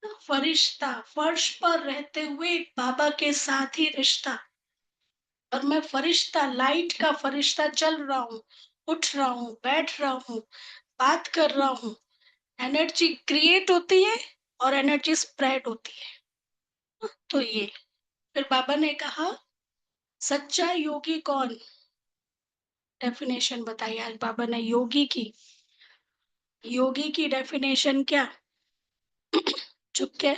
फरिश्ता, फर्श पर रहते हुए बाबा के साथ ही रिश्ता। और मैं फरिश्ता, लाइट का फरिश्ता, चल रहा हूँ, उठ रहा हूँ, बैठ रहा हूँ, बात कर रहा हूँ। एनर्जी क्रिएट होती है और एनर्जी स्प्रेड होती है। तो ये फिर बाबा ने कहा सच्चा योगी कौन? डेफिनेशन बताई आज बाबा ने योगी की। योगी की डेफिनेशन क्या? चुप के,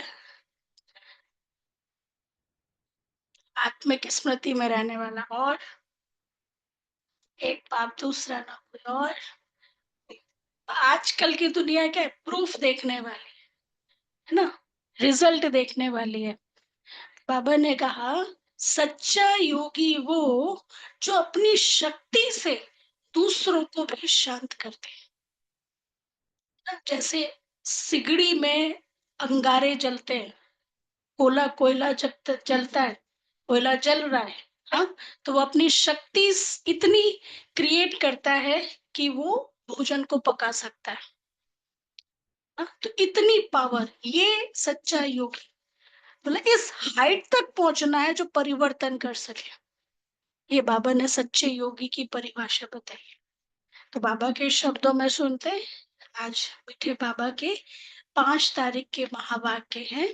आत्मिक स्मृति में रहने वाला, और एक बाप दूसरा ना कोई और। आजकल की दुनिया क्या है? प्रूफ देखने वाली है ना, रिजल्ट देखने वाली है। बाबा ने कहा सच्चा योगी वो जो अपनी शक्ति से दूसरों को भी शांत करते हैं। जैसे सिगड़ी में अंगारे जलते हैं, कोयला जब जलता है, कोयला जल रहा है, हाँ, तो वो अपनी शक्ति इतनी क्रिएट करता है कि वो भोजन को पका सकता है। हाँ, तो इतनी पावर, ये सच्चा योगी। मतलब इस हाइट तक पहुंचना है जो परिवर्तन कर सके। ये बाबा ने सच्चे योगी की परिभाषा बताई। तो बाबा के शब्दों में सुनते हैं आज मीठे बाबा के 5 तारीख के महावाक्य हैं।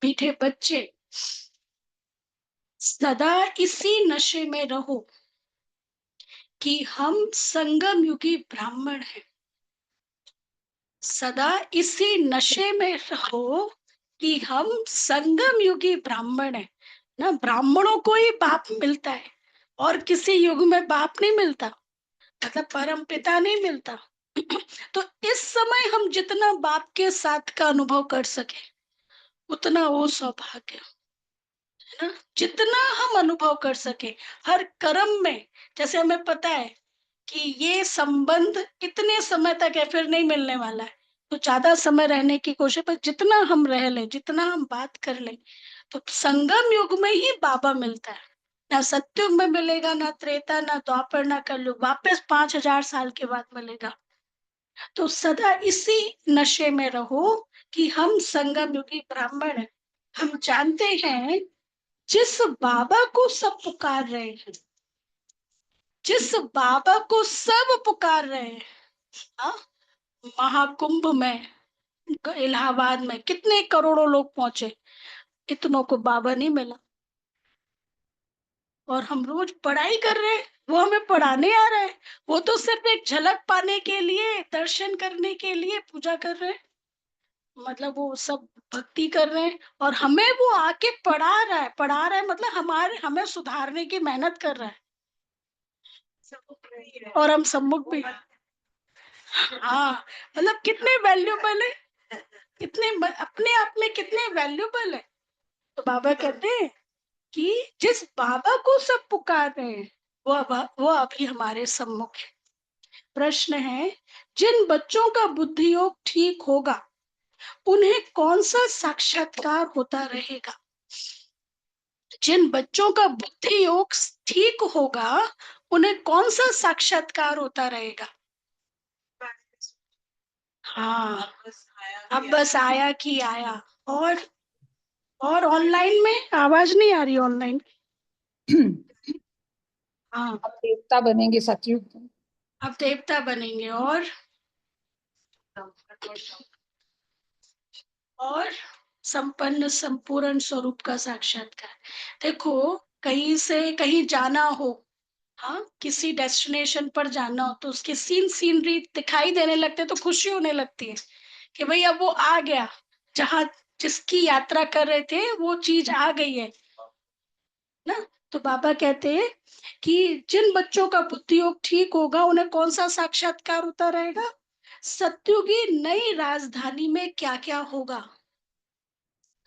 मीठे बच्चे, सदा इसी नशे में रहो कि हम संगम युगी ब्राह्मण हैं। सदा इसी नशे में रहो कि हम संगम युगी ब्राह्मण हैं। ना, ब्राह्मणों को ही बाप मिलता है और किसी युग में बाप नहीं मिलता, मतलब परम पिता नहीं मिलता। तो इस समय हम जितना बाप के साथ का अनुभव कर सके उतना वो सौभाग्य है ना, जितना हम अनुभव कर सके हर कर्म में। जैसे हमें पता है कि ये संबंध इतने समय तक है, फिर नहीं मिलने वाला है, तो ज्यादा समय रहने की कोशिश, पर जितना हम रह ले, जितना हम बात कर ले, तो संगम युग में ही बाबा मिलता है। ना सत्युग में मिलेगा, ना त्रेता, ना द्वापर, ना कलयुग, वापस 5,000 साल के बाद मिलेगा। तो सदा इसी नशे में रहो कि हम संगम युगी ब्राह्मण हैं। हम जानते हैं जिस बाबा को सब पुकार रहे हैं, जिस बाबा को सब पुकार रहे हैं, हाँ, महाकुंभ में, इलाहाबाद में कितने करोड़ों लोग पहुंचे, इतनों को बाबा नहीं मिला। और हम रोज पढ़ाई कर रहे हैं, वो हमें पढ़ाने आ रहा है। वो तो सिर्फ एक झलक पाने के लिए, दर्शन करने के लिए पूजा कर रहे हैं, मतलब वो सब भक्ति कर रहे हैं, और हमें वो आके पढ़ा रहा है, मतलब हमारे हमें सुधारने की मेहनत कर रहा है। और हम सम्मुख भी, हाँ, मतलब कितने वैल्यूबल है, कितने अपने आप में कितने वैल्यूबल है। तो बाबा कहते हैं कि जिस बाबा को सब पुकार रहे हैं वो अभी हमारे सम्मुख है। प्रश्न है, जिन बच्चों का बुद्धि योग ठीक होगा उन्हें कौन सा साक्षात्कार होता रहेगा? जिन बच्चों का बुद्धि योग ठीक होगा उन्हें कौन सा साक्षात्कार होता रहेगा? हाँ, अब बस आया कि आया। और ऑनलाइन में आवाज नहीं आ रही ऑनलाइन। हाँ, अब देवता बनेंगे सतयुग में। अब देवता बनेंगे, और संपन्न संपूर्ण स्वरूप का साक्षात्कार। देखो, कहीं से कहीं जाना हो, हाँ, किसी डेस्टिनेशन पर जाना हो, तो उसके सीनरी दिखाई देने लगते तो खुशी होने लगती है कि भाई अब वो आ गया, जहाँ जिसकी यात्रा कर रहे थे वो चीज आ गई है ना। तो बाबा कहते हैं कि जिन बच्चों का बुद्धि योग ठीक होगा उन्हें कौन सा साक्षात्कार होता रहेगा? सत्युगी नई राजधानी में क्या क्या होगा।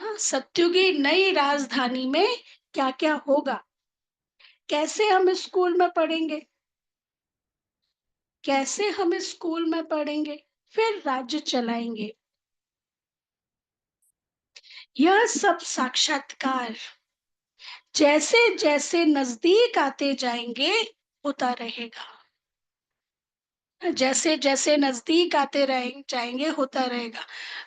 हाँ, सत्युगी नई राजधानी में क्या क्या होगा। कैसे हम स्कूल में पढ़ेंगे, कैसे हम स्कूल में पढ़ेंगे, फिर राज्य चलाएंगे। यह सब साक्षात्कार जैसे जैसे नजदीक आते जाएंगे होता रहेगा। जैसे जैसे नजदीक आते रहेंगे जाएंगे होता रहेगा।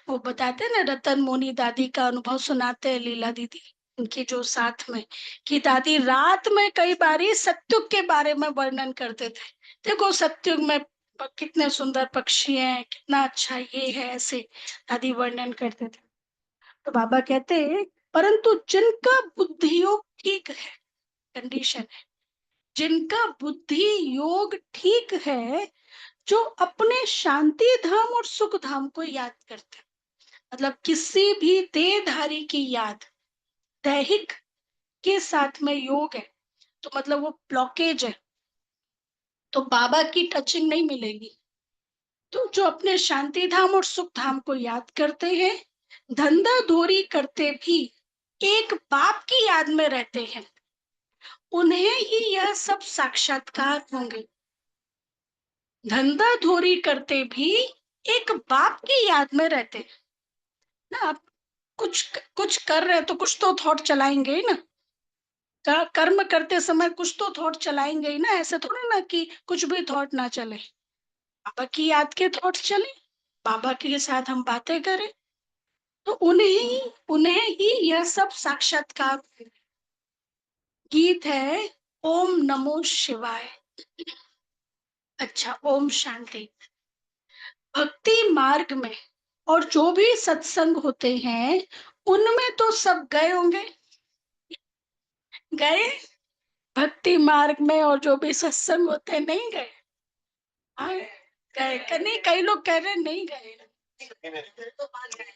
वो बताते हैं ना, रतन मोनी दादी का अनुभव सुनाते हैं, लीला दीदी उनकी जो साथ में, कि दादी रात में कई बारी सत्युग के बारे में वर्णन करते थे। देखो सत्युग में कितने सुंदर पक्षी हैं, कितना अच्छा ये है, ऐसे दादी वर्णन करते थे। तो बाबा कहते हैं, परंतु जिनका बुद्धि योग ठीक है, कंडीशन है, जिनका बुद्धि योग ठीक है, जो अपने शांति धाम और सुख धाम को याद करते हैं, मतलब किसी भी देहधारी की याद, दैहिक के साथ में योग है, तो मतलब वो ब्लॉकेज है, तो बाबा की टचिंग नहीं मिलेगी। तो जो अपने शांति धाम और सुख धाम को याद करते हैं, धंधा धोरी करते भी एक बाप की याद में रहते हैं, उन्हें ही यह सब साक्षात्कार होंगे। धंधा धोरी करते भी एक बाप की याद में रहते हैं ना। आप कुछ कुछ कर रहे हैं तो कुछ तो थॉट चलाएंगे ही ना, कर्म करते समय कुछ तो थॉट चलाएंगे ही ना, ऐसे थोड़ी ना कि कुछ भी थॉट ना चले। बाबा की याद के थॉट चले, बाबा के साथ हम बातें करें, तो उन्हें ही यह सब साक्षात्कार। गीत है ओम नमो शिवाय। अच्छा, ओम शांति। भक्ति मार्ग में और जो भी सत्संग होते हैं, उनमें तो सब गए होंगे, गए। भक्ति मार्ग में और जो भी सत्संग होते हैं, नहीं गए। हाँ, गए नहीं, कई लोग कह रहे हैं नहीं गए।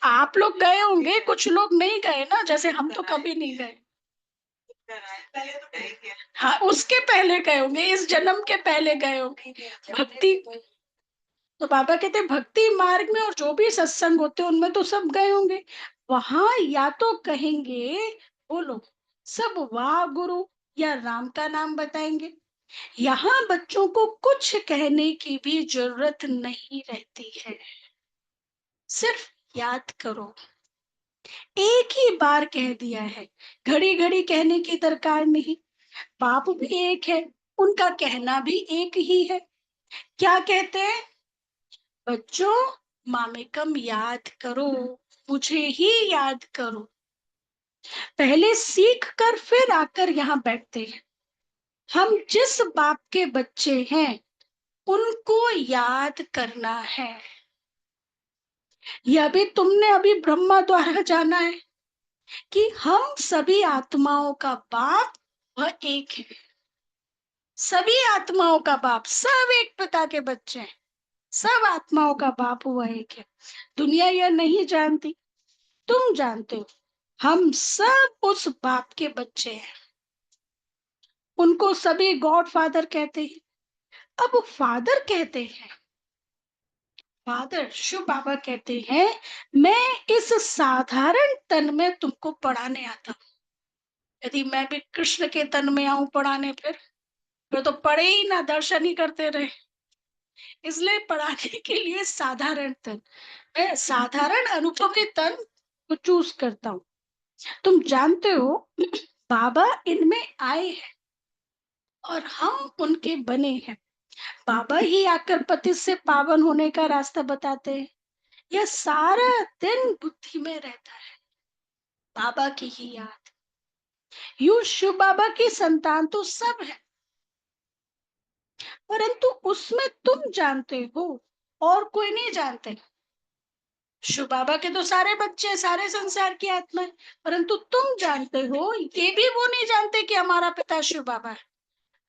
आप लोग गए होंगे, कुछ लोग नहीं गए ना, जैसे हम तो कभी नहीं गए। हाँ, उसके पहले गए होंगे, इस जन्म के पहले गए होंगे भक्ति। तो बाबा कहते हैं भक्ति मार्ग में और जो भी सत्संग होते हैं, उनमें तो सब गए होंगे। वहां या तो कहेंगे, बोलो, सब वाह गुरु, या राम का नाम बताएंगे। यहाँ बच्चों को कुछ कहने की भी जरूरत नहीं रहती है, सिर्फ याद करो। एक ही बार कह दिया है, घड़ी घड़ी कहने की दरकार नहीं। बाप भी एक है, उनका कहना भी एक ही है। क्या कहते हैं, बच्चों मामेकम याद करो, मुझे ही याद करो। पहले सीख कर फिर आकर यहाँ बैठते हैं। हम जिस बाप के बच्चे हैं, उनको याद करना है। यह भी तुमने अभी ब्रह्मा द्वारा जाना है कि हम सभी आत्माओं का बाप वह एक है। सभी आत्माओं का बाप, सब एक पिता के बच्चे हैं, सब आत्माओं का बाप हुआ एक है। दुनिया यह नहीं जानती, तुम जानते हो। हम सब उस बाप के बच्चे हैं। उनको सभी गॉड फादर कहते हैं। अब फादर कहते हैं, फादर शिव बाबा कहते हैं, मैं इस साधारण तन में तुमको पढ़ाने आता हूँ। यदि मैं भी कृष्ण के तन में आऊं पढ़ाने, फिर तो पढ़े ही ना, दर्शन ही करते रहे। इसलिए पढ़ाने के लिए साधारण तन, मैं साधारण अनुभवी तन को चूज करता हूँ। तुम जानते हो, बाबा इनमें आए हैं और हम उनके बने हैं। बाबा ही आकर पति से पावन होने का रास्ता बताते हैं। यह सारा दिन बुद्धि में रहता है, बाबा की ही याद। यू शिव बाबा की संतान तो सब है, परंतु उसमें तुम जानते हो और कोई नहीं जानते। शिव बाबा के तो सारे बच्चे, सारे संसार की आत्मा है, परंतु तुम जानते हो, ये भी वो नहीं जानते कि हमारा पिता शिव बाबा है।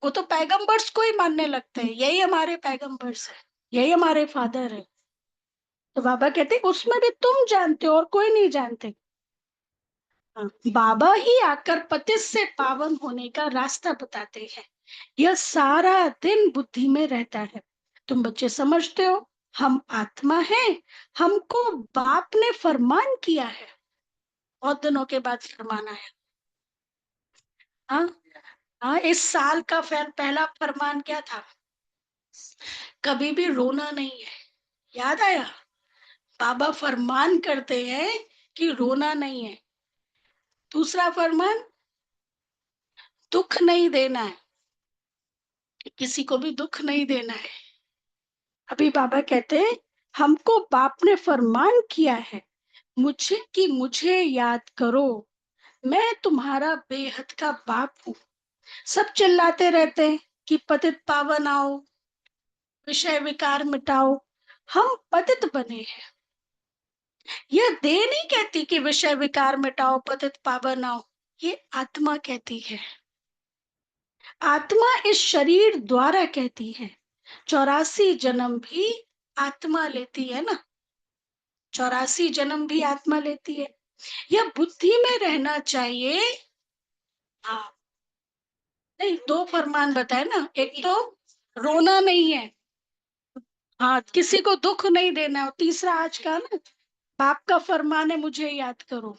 वो तो पैगंबर्स को ही मानने लगते हैं, यही हमारे पैगंबर्स है, यही हमारे फादर है। तो बाबा कहते उसमें भी तुम जानते हो और कोई नहीं जानते। हाँ, बाबा ही आकर पतित से पावन होने का रास्ता बताते हैं। यह सारा दिन बुद्धि में रहता है। तुम बच्चे समझते हो, हम आत्मा हैं, हमको बाप ने फरमान किया है। बहुत दिनों के बाद फरमान आया। हाँ, हाँ, इस साल का पहला फरमान क्या था, कभी भी रोना नहीं है। याद आया, बाबा फरमान करते हैं कि रोना नहीं है। दूसरा फरमान, दुख नहीं देना है, किसी को भी दुख नहीं देना है। अभी बाबा कहते हैं हमको बाप ने फरमान किया है मुझे याद करो, मैं तुम्हारा बेहद का बाप हूँ। सब चिल्लाते रहते हैं कि पतित पावन आओ, विषय विकार मिटाओ। हम पतित बने हैं। यह देह नहीं कहती कि विषय विकार मिटाओ, पतित पावन आओ। ये आत्मा कहती है। आत्मा इस शरीर द्वारा कहती है। 84 जन्म भी आत्मा लेती है ना, 84 जन्म भी आत्मा लेती है। यह बुद्धि में रहना चाहिए। हाँ, नहीं, दो फरमान बताए ना, एक तो रोना नहीं है, हाँ, किसी को दुख नहीं देना है, और तीसरा आज का ना, बाप का फरमान है मुझे याद करो।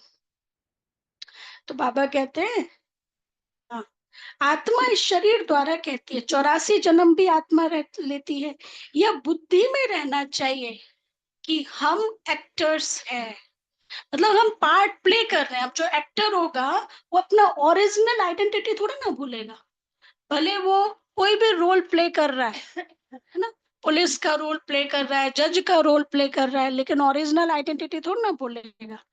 तो बाबा कहते हैं, हाँ, आत्मा इस शरीर द्वारा कहती है, 84 जन्म भी आत्मा लेती है। यह बुद्धि में रहना चाहिए कि हम एक्टर्स हैं, मतलब हम पार्ट प्ले कर रहे हैं। अब जो एक्टर होगा वो अपना ओरिजिनल आइडेंटिटी थोड़ा ना भूलेगा, भले वो कोई भी रोल प्ले कर रहा है ना, पुलिस का रोल प्ले कर रहा है, जज का रोल प्ले कर रहा है, लेकिन ओरिजिनल आइडेंटिटी थोड़ा ना भूलेगा।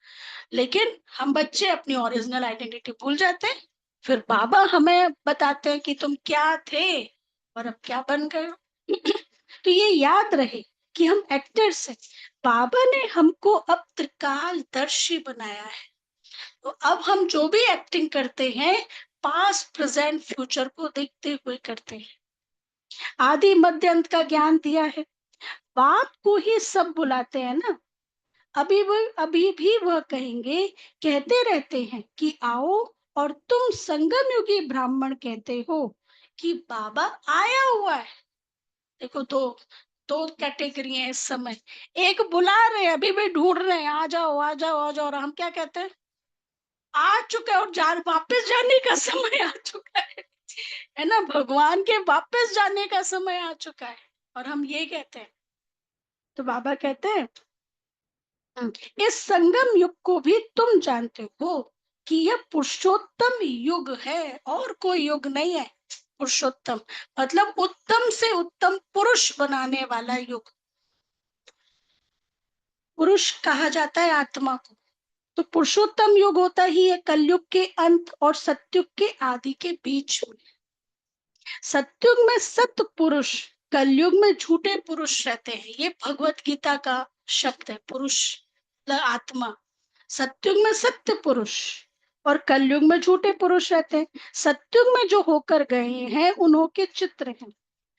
लेकिन हम बच्चे अपनी ओरिजिनल आइडेंटिटी भूल जाते हैं। फिर बाबा हमें बताते हैं कि तुम क्या थे और अब क्या बन गए हो। तो ये याद रहे कि हम एक्टर्स हैं। बाबा ने हमको अब त्रिकालदर्शी बनाया है। तो अब हम जो भी एक्टिंग करते हैं, पास्ट प्रेजेंट फ्यूचर को देखते हुए करते हैं। आदि मध्य अंत का ज्ञान दिया है। बाप को ही सब बुलाते हैं ना। अभी भी वह कहेंगे, कहते रहते हैं कि आओ, और तुम संगम युगी ब्राह्मण कहते हो कि बाबा आया हुआ है। देखो, दो कैटेगरी है इस समय। एक बुला रहे हैं, अभी भी ढूंढ रहे हैं, आ जाओ आ जाओ आ जाओ, और हम क्या कहते हैं, आ चुका है, और वापस जाने का समय आ चुका है ना, भगवान के वापस जाने का समय आ चुका है, और हम ये कहते हैं। तो बाबा कहते हैं, इस संगम युग को भी तुम जानते हो कि यह पुरुषोत्तम युग है, और कोई युग नहीं है। पुरुषोत्तम मतलब उत्तम से उत्तम पुरुष बनाने वाला युग। पुरुष कहा जाता है आत्मा को। तो पुरुषोत्तम युग होता ही है कलयुग के अंत और सतयुग के आदि के बीच में। सतयुग में सत्य पुरुष, कलयुग में झूठे पुरुष रहते हैं। ये भगवत गीता का शब्द है। पुरुष मतलब आत्मा। सतयुग में सत्य पुरुष और कलयुग में झूठे पुरुष रहते हैं। सतयुग में जो होकर गए हैं उन्हों के चित्र हैं।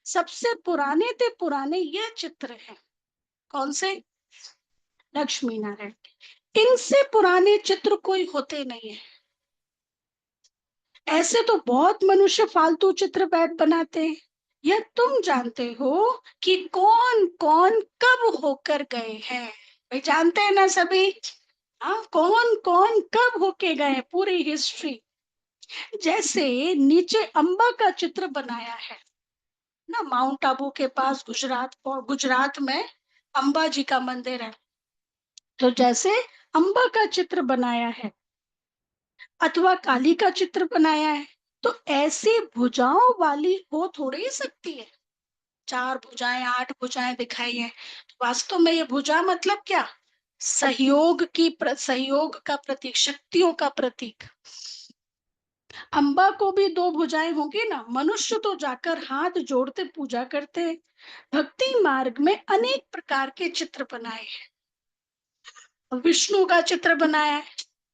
सबसे पुराने ते पुराने ये चित्र हैं। कौन से? लक्ष्मी नारायण के। इनसे पुराने चित्र कोई होते नहीं है। ऐसे तो बहुत मनुष्य फालतू चित्र बैठ बनाते हैं। यह तुम जानते हो कि कौन कौन कब होकर गए हैं। भाई जानते हैं ना सभी। हाँ, कौन कौन कब होके गए, पूरी हिस्ट्री। जैसे नीचे अंबा का चित्र बनाया है ना, माउंट आबू के पास गुजरात, और गुजरात में अंबा जी का मंदिर है। तो जैसे अंबा का चित्र बनाया है अथवा काली का चित्र बनाया है, तो ऐसी भुजाओं वाली हो थोड़ी ही सकती है। 4 भुजाएं 8 भुजाएं दिखाई है। तो वास्तव में ये भुजा मतलब क्या? सहयोग का प्रतीक, शक्तियों का प्रतीक। अंबा को भी 2 भुजाएं होंगी ना। मनुष्य तो जाकर हाथ जोड़ते पूजा करते हैं। भक्ति मार्ग में अनेक प्रकार के चित्र बनाए हैं। विष्णु का चित्र बनाया है।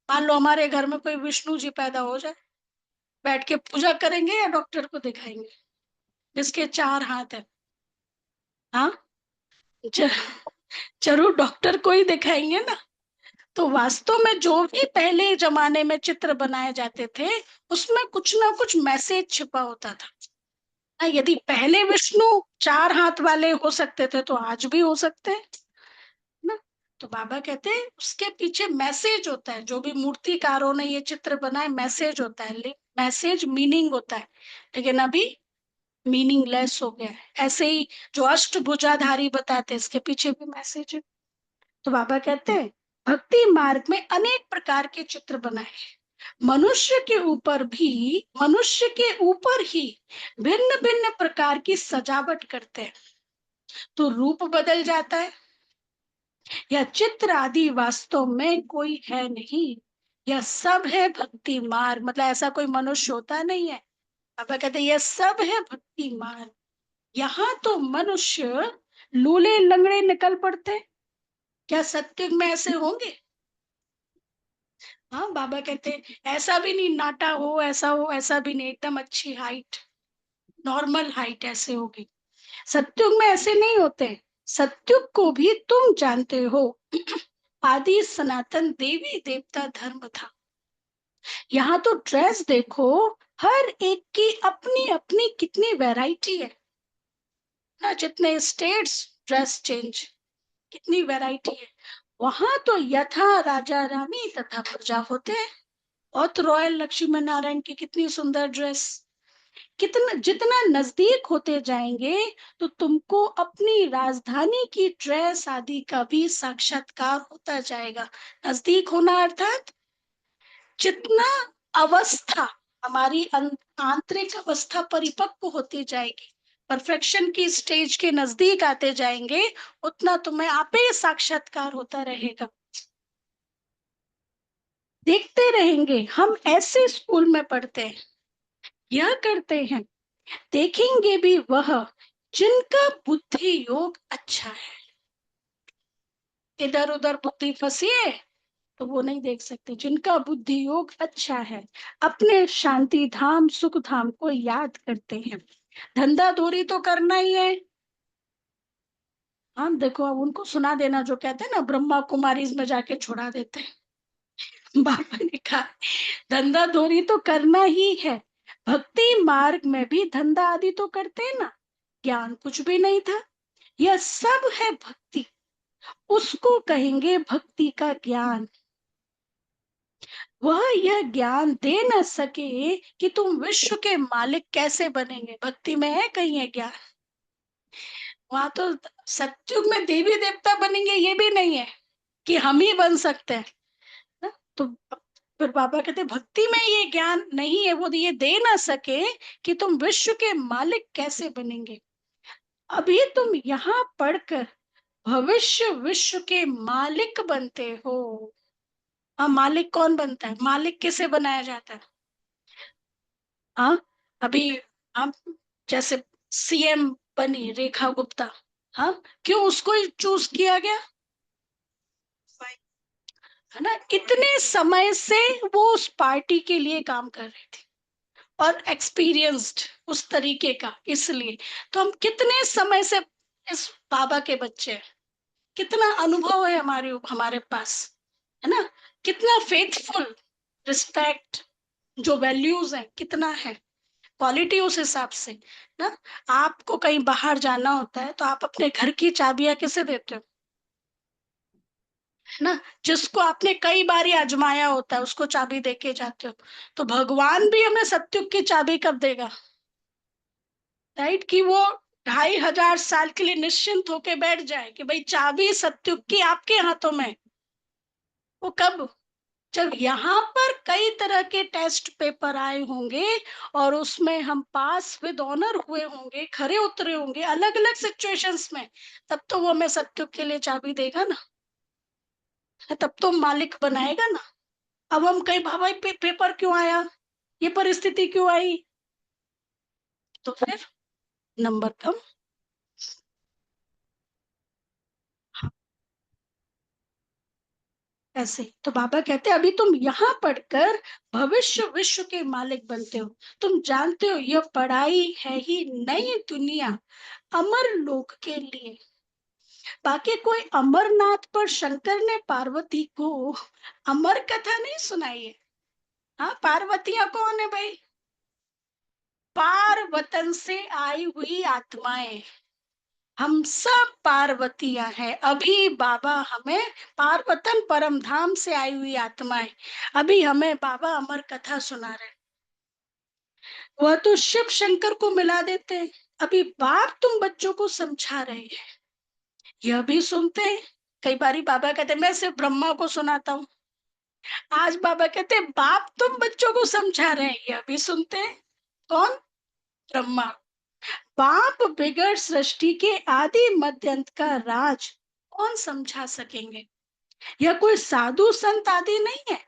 मान लो हमारे घर में कोई विष्णु जी पैदा हो जाए, बैठ के पूजा करेंगे या डॉक्टर को दिखाएंगे जिसके 4 हाथ है? हाँ, ज- जरूर डॉक्टर को ही दिखाएंगे ना। तो वास्तव में जो भी पहले जमाने में चित्र बनाए जाते थे, उसमें कुछ ना कुछ मैसेज छिपा होता था ना। यदि पहले विष्णु 4 हाथ वाले हो सकते थे, तो आज भी हो सकते हैं ना। तो बाबा कहते हैं उसके पीछे मैसेज होता है। जो भी मूर्तिकारों ने ये चित्र बनाए, मैसेज होता है, मैसेज मीनिंग होता है। लेकिन अभी मीनिंगलेस हो गया है। ऐसे ही जो अष्टभुजाधारी बताते हैं, इसके पीछे भी मैसेज है। तो बाबा कहते हैं भक्ति मार्ग में अनेक प्रकार के चित्र बनाए हैं। मनुष्य के ऊपर ही भिन्न भिन्न प्रकार की सजावट करते हैं। तो रूप बदल जाता है। यह चित्र आदि वास्तव में कोई है नहीं, यह सब है भक्ति मार्ग। मतलब ऐसा कोई मनुष्य होता नहीं है। अब कहते हैं यह सब है भक्ति मार्ग। यहाँ तो मनुष्य लूले लंगड़े निकल पड़ते। क्या सत्युग में ऐसे होंगे? हाँ, बाबा कहते हैं ऐसा भी नहीं नाटा हो, ऐसा हो, ऐसा भी नहीं, एकदम अच्छी हाइट, नॉर्मल हाइट ऐसे होगी। सत्युग में ऐसे नहीं होते। सत्युग को भी तुम जानते हो, आदि सनातन देवी देवता धर्म था। यहाँ तो ड्रेस देखो, हर एक की अपनी अपनी कितनी वैरायटी है ना। जितने स्टेट्स ड्रेस चेंज, कितनी वैरायटी है। वहां तो यथा राजा रानी तथा प्रजा होते हैं। और तो रॉयल लक्ष्मी नारायण की कितनी सुंदर ड्रेस। कितना जितना नजदीक होते जाएंगे तो तुमको अपनी राजधानी की ड्रेस आदि का भी साक्षात्कार होता जाएगा। नजदीक होना अर्थात जितना अवस्था, हमारी आंतरिक अवस्था परिपक्व होती जाएगी, परफेक्शन की स्टेज के नजदीक आते जाएंगे, उतना तुम्हें आपे साक्षात्कार होता रहेगा। देखते रहेंगे हम ऐसे स्कूल में पढ़ते हैं, यह करते हैं, देखेंगे भी वह जिनका बुद्धि योग अच्छा है। इधर उधर बुद्धि फंसी है तो वो नहीं देख सकते। जिनका बुद्धि योग अच्छा है, अपने शांति धाम सुख धाम को याद करते हैं। धंधा दूरी तो करना ही है। हम देखो, अब उनको सुना देना जो कहते हैं ना, ब्रह्मा कुमारी में जाके छुड़ा देते हैं। बाबा ने कहा धंधा धोरी तो करना ही है। भक्ति मार्ग में भी धंधा आदि तो करते हैं ना। ज्ञान कुछ भी नहीं था, यह सब है भक्ति, उसको कहेंगे भक्ति का ज्ञान। वह यह ज्ञान दे न सके कि तुम विश्व के मालिक कैसे बनेंगे। भक्ति में है कहीं है ज्ञान? वहां तो सतयुग में देवी देवता बनेंगे ये भी नहीं है कि हम ही बन सकते हैं ना? तो फिर बाबा कहते भक्ति में ये ज्ञान नहीं है, वो ये दे ना सके कि तुम विश्व के मालिक कैसे बनेंगे। अभी तुम यहाँ पढ़कर भविष्य विश्व के मालिक बनते हो। हाँ, मालिक कौन बनता है? मालिक किसे बनाया जाता है? हाँ, अभी हम जैसे सीएम बनी रेखा गुप्ता, हाँ, क्यों उसको चूज किया गया? है ना, इतने समय से वो उस पार्टी के लिए काम कर रही थी और एक्सपीरियंस्ड उस तरीके का, इसलिए तो हम कितने समय से इस बाबा के बच्चे हैं। कितना अनुभव है हमारे हमारे पास, है ना। कितना फेथफुल, रिस्पेक्ट, जो वैल्यूज है कितना है, क्वालिटी उस हिसाब से ना। आपको कहीं बाहर जाना होता है तो आप अपने घर की चाबियां किसे देते हो? है ना, जिसको आपने कई बार आजमाया होता है उसको चाबी देके जाते हो। तो भगवान भी हमें सत्युग की चाबी कब देगा? राइट, कि वो 2500 साल के लिए निश्चिंत होके बैठ जाए कि भाई चाबी सत्युग की आपके हाथों में। वो कब? जब यहाँ पर कई तरह के टेस्ट पेपर आए होंगे और उसमें हम पास विद ऑनर हुए होंगे, खरे उतरे होंगे अलग अलग सिचुएशंस में, तब तो वो हमें सत्युग के लिए चाबी देगा ना, तब तो मालिक बनाएगा ना। अब हम कहीं भाई पेपर क्यों आया, ये परिस्थिति क्यों आई, तो फिर नंबर कम। ऐसे तो बाबा कहते हैं अभी तुम यहाँ पढ़कर भविष्य विश्व के मालिक बनते हो। तुम जानते हो यह पढ़ाई है ही नई दुनिया अमर लोक के लिए। बाकी कोई अमरनाथ पर शंकर ने पार्वती को अमर कथा नहीं सुनाई है। हाँ, पार्वतियां कौन है भाई? पार वतन से आई हुई आत्माएं। हम सब पार्वतियां हैं। अभी बाबा हमें पार्वतन परम धाम से आई हुई आत्माएं, अभी हमें बाबा अमर कथा सुना रहे। वह तो शिव शंकर को मिला देते हैं। अभी बाप तुम बच्चों को समझा रहे हैं, यह भी सुनते हैं। कई बारी बाबा कहते हैं मैं सिर्फ ब्रह्मा को सुनाता हूँ। आज बाबा कहते हैं बाप तुम बच्चों को समझा रहे हैं, यह भी सुनते हैं। कौन? ब्रह्मा। बाप बिगड़ सृष्टि के आदि मध्य अंत का राज कौन समझा सकेंगे? यह कोई साधु संत आदि नहीं है।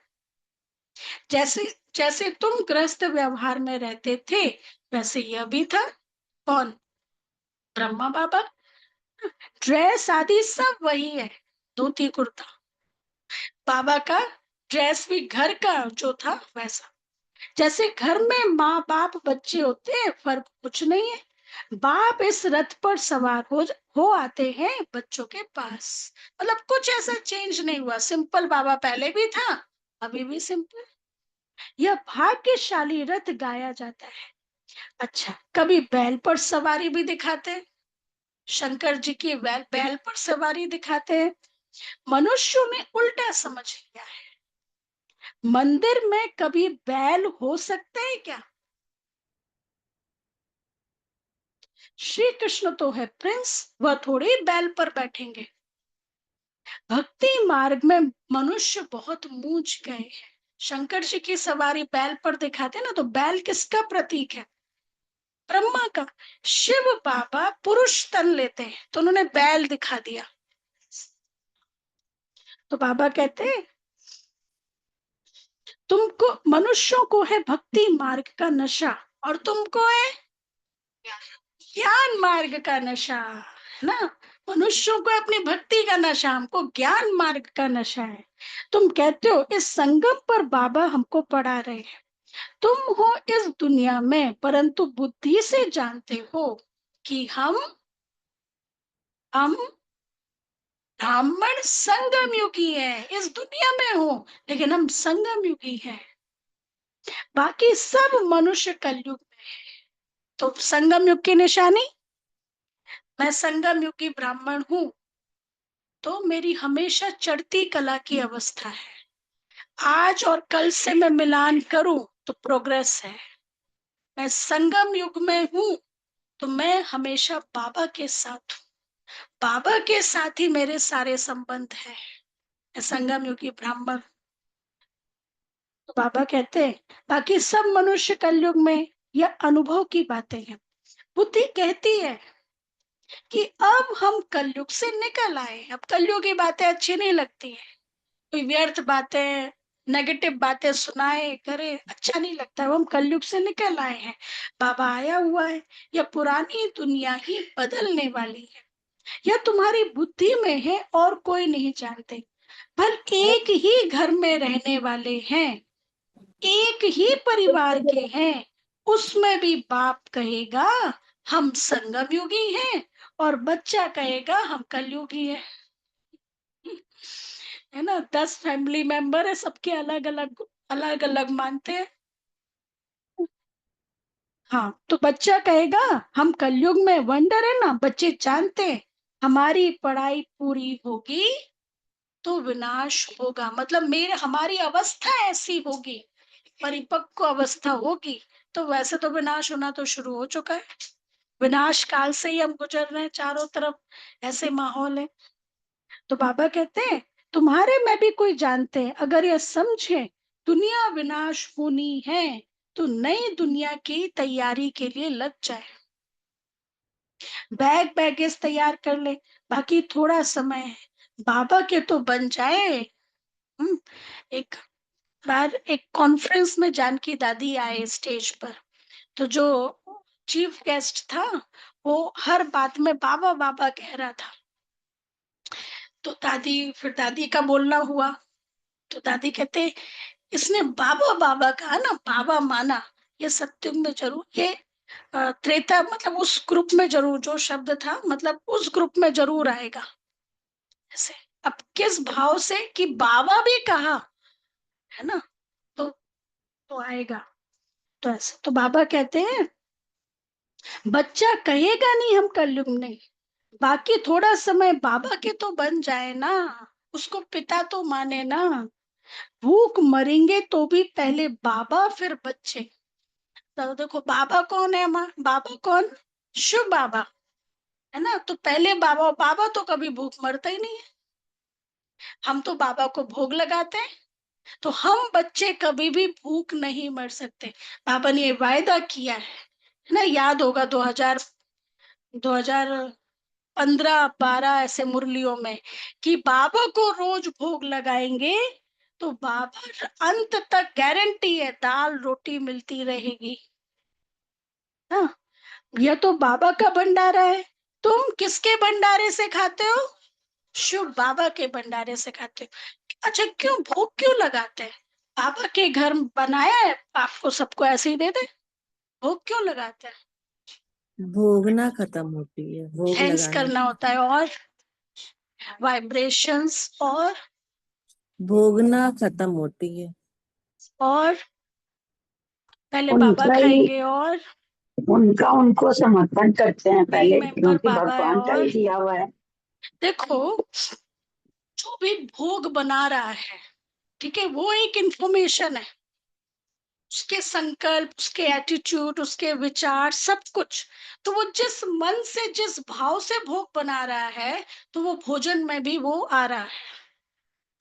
जैसे जैसे तुम गृहस्थ व्यवहार में रहते थे, वैसे यह भी था। कौन? ब्रह्मा बाबा। ड्रेस आदि सब वही है, धोती कुर्ता। बाबा का ड्रेस भी घर का जो था वैसा। जैसे घर में माँ बाप बच्चे होते हैं, फर्क कुछ नहीं है। बाप इस रथ पर सवार हो आते हैं बच्चों के पास। मतलब कुछ ऐसा चेंज नहीं हुआ, सिंपल बाबा पहले भी था, अभी भी सिंपल। यह भाग्यशाली रथ गाया जाता है। अच्छा, कभी बैल पर सवारी भी दिखाते हैं, शंकर जी की बैल बैल पर सवारी दिखाते हैं। मनुष्यों ने उल्टा समझ लिया है। मंदिर में कभी बैल हो सकते हैं क्या? श्री कृष्ण तो है प्रिंस, वह थोड़ी बैल पर बैठेंगे। भक्ति मार्ग में मनुष्य बहुत मूझ गए हैं। शंकर जी की सवारी बैल पर दिखाते ना, तो बैल किसका प्रतीक है? ब्रह्मा का। शिव बाबा पुरुष तन लेते हैं, तो उन्होंने बैल दिखा दिया। तो बाबा कहते हैं, तुमको मनुष्यों को है भक्ति मार्ग का नशा, और तुमको है ज्ञान मार्ग का नशा, है ना। मनुष्यों को अपनी भक्ति का नशा, हमको ज्ञान मार्ग का नशा है। तुम कहते हो इस संगम पर बाबा हमको पढ़ा रहे हैं। तुम हो इस दुनिया में, परंतु बुद्धि से जानते हो कि हम ब्राह्मण संगम युगी है। इस दुनिया में हो, लेकिन हम संगम युगी हैं। बाकी सब मनुष्य कलयुग में। तो संगम युग की निशानी, मैं संगम युग की ब्राह्मण हूं, तो मेरी हमेशा चढ़ती कला की अवस्था है। आज और कल से मैं मिलान करूं तो प्रोग्रेस है। मैं संगम युग में हूं, तो मैं हमेशा बाबा के साथ हूं। बाबा के साथ ही मेरे सारे संबंध है। मैं संगम युग की ब्राह्मण। तो बाबा कहते हैं, बाकी सब मनुष्य कलयुग में, यह अनुभव की बातें हैं। बुद्धि कहती है कि अब हम कलयुग से निकल आए, अब कलयुग की बातें अच्छी नहीं लगती है। कोई व्यर्थ बातें, नेगेटिव बातें सुनाए करे, अच्छा नहीं लगता है। वो हम कलयुग से निकल आए हैं, बाबा आया हुआ है। यह पुरानी दुनिया ही बदलने वाली है। यह तुम्हारी बुद्धि में है और कोई नहीं जानते। भल एक ही घर में रहने वाले हैं, एक ही परिवार के हैं, उसमें भी बाप कहेगा हम संगम युगी हैं, और बच्चा कहेगा हम कलयुगी हैं। है ना, 10 फैमिली मेंबर है, सबके अलग अलग मानते हैं। हाँ, तो बच्चा कहेगा हम कलयुग में, वंडर है ना, बच्चे जानते हैं हमारी पढ़ाई पूरी होगी तो विनाश होगा। मतलब मेरे हमारी अवस्था ऐसी होगी, परिपक्व अवस्था होगी, तो वैसे तो विनाश होना तो शुरू हो चुका है। विनाश काल से ही हम गुजर रहे हैं, चारों तरफ ऐसे माहौल है। तो बाबा कहते हैं, तुम्हारे में भी कोई जानते हैं, अगर यह समझे दुनिया विनाश होनी है, तो नई दुनिया की तैयारी के लिए लग जाए। बैग बैगेज तैयार कर ले, बाकी थोड़ा समय है, बाबा के तो बन जाए। हम्म, एक बार एक कॉन्फ्रेंस में जानकी दादी आए स्टेज पर, तो जो चीफ गेस्ट था, वो हर बात में बाबा बाबा कह रहा था। तो फिर दादी का बोलना हुआ, तो दादी कहते, इसने बाबा बाबा कहा ना, बाबा माना, ये सत्युग में जरूर, ये त्रेता मतलब उस ग्रुप में जरूर, जो शब्द था मतलब उस ग्रुप में जरूर आएगा। ऐसे, अब किस भाव से कि बाबा भी कहा, है ना, तो आएगा। तो ऐसे तो बाबा कहते हैं, बच्चा कहेगा नहीं हम कलयुग नहीं, बाकी थोड़ा समय बाबा के तो बन जाए ना, उसको पिता तो माने ना। भूख मरेंगे तो भी पहले बाबा फिर बच्चे। तो देखो बाबा कौन है, हमारा बाबा कौन? शिव बाबा, है ना। तो पहले बाबा, बाबा तो कभी भूख मरता ही नहीं है। हम तो बाबा को भोग लगाते हैं, तो हम बच्चे कभी भी भूख नहीं मर सकते। बाबा ने ये वायदा किया है, है ना, याद होगा 2015-12 ऐसे मुरलियों में कि बाबा को रोज भोग लगाएंगे तो बाबा अंत तक गारंटी है दाल रोटी मिलती रहेगी। हाँ, यह तो बाबा का भंडारा है। तुम किसके भंडारे से खाते हो? शिव बाबा के भंडारे से खाते हो। अच्छा, क्यों भोग क्यों लगाते हैं? बाबा के घर बनाया है, आपको सबको ऐसे ही दे दे? भोग क्यों लगाते हैं? भोगना खत्म होती है, भोग थैंक्स लगाने करना होता है, और वाइब्रेशंस, भोगना खत्म होती है। और पहले बाबा उनका ही खाएंगे, और उनका उनको समर्पण करते हैं बीइंग पहले, मेंबर क्योंकि बाबा है। भगवान का और ही दिया हुआ है। देखो, जो भी भोग बना रहा है, ठीक है, वो एक इंफॉर्मेशन है। उसके संकल्प, उसके एटीट्यूड, उसके विचार, सब कुछ। तो वो जिस मन से, जिस भाव से भोग बना रहा है, तो वो भोजन में भी वो आ रहा है।